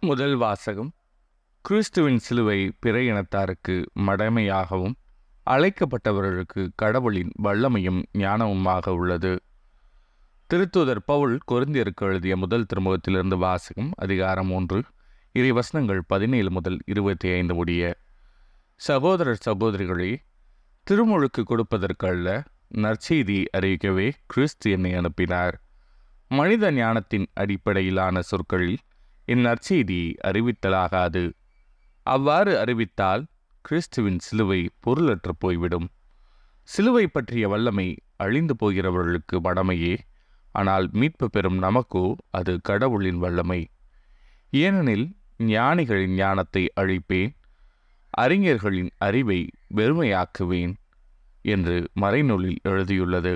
முதல் வாசகம். கிறிஸ்துவின் சிலுவை பிற இனத்தாருக்கு மடமையாகவும் அழைக்கப்பட்டவர்களுக்கு கடவுளின் வல்லமையும் ஞானமுமாக உள்ளது. திருத்தூதர் பவுல் கொரிந்தியருக்கு எழுதிய முதல் திருமுகத்திலிருந்து வாசகம். அதிகாரம் 1, இறைவசனங்கள் 17 முதல் 25 முடிய. சகோதரர் சகோதரிகளே, திருமுழுக்கு கொடுப்பதற்கல்ல, நற்செய்தி அறிவிக்கவே கிறிஸ்து என்னை அனுப்பினார். மனித ஞானத்தின் அடிப்படையிலான சொற்களில் இந்நற்செய்தி அறிவித்தலாகாது. அவ்வாறு அறிவித்தால் கிறிஸ்துவின் சிலுவை பொருளற்று போய்விடும். சிலுவை பற்றிய வல்லமை அழிந்து போகிறவர்களுக்கு மடமையே, ஆனால் மீட்பு பெறும் நமக்கோ அது கடவுளின் வல்லமை. ஏனெனில் ஞானிகளின் ஞானத்தை அழிப்பேன், அறிஞர்களின் அறிவை வெறுமையாக்குவேன் என்று மறைநூலில் எழுதியுள்ளது.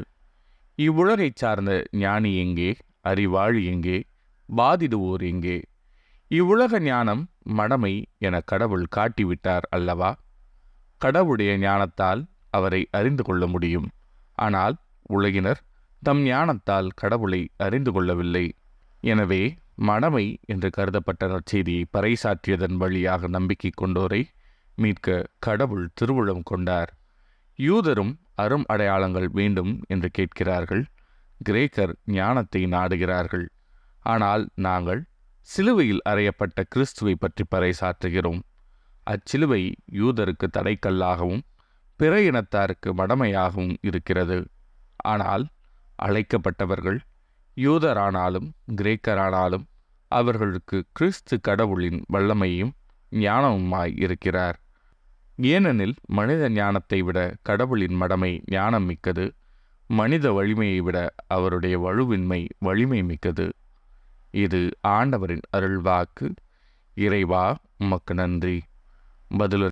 இவ்வுலகைச் சார்ந்த ஞானி எங்கே? அறிவாளி எங்கே? பாதிடுவோர் எங்கே? இவ்வுலக ஞானம் மடமை என கடவுள் காட்டிவிட்டார் அல்லவா? கடவுளுடைய ஞானத்தால் அவரை அறிந்து கொள்ள முடியும். ஆனால் உலகினர் தம் ஞானத்தால் கடவுளை அறிந்து கொள்ளவில்லை. எனவே மடமை என்று கருதப்பட்ட நற்செய்தியை பறைசாற்றியதன் வழியாக நம்பிக்கை கொண்டோரை மீட்க கடவுள் திருவுளம் கொண்டார். யூதரும் அரும் அடையாளங்கள் வேண்டும் என்று கேட்கிறார்கள். கிரேக்கர் ஞானத்தை நாடுகிறார்கள். ஆனால் நாங்கள் சிலுவையில் அறையப்பட்ட கிறிஸ்துவை பற்றி பறைசாற்றுகிறோம். அச்சிலுவை யூதருக்கு தடைக்கல்லாகவும் பிற இனத்தாருக்கு மடமையாகவும் இருக்கிறது. ஆனால் அழைக்கப்பட்டவர்கள் யூதரானாலும் கிரேக்கரானாலும் அவர்களுக்கு கிறிஸ்து கடவுளின் வல்லமையும் ஞானமுமாய் இருக்கிறார். ஏனெனில் மனித ஞானத்தை விட கடவுளின் மடமை ஞானம் மிக்கது, மனித வலிமையை விட அவருடைய வலுவின்மை வலிமை மிக்கது. இது ஆண்டவரின் அருள்வாக்கு. இறைவா, உமக்கு நன்றி. பதிலுரை.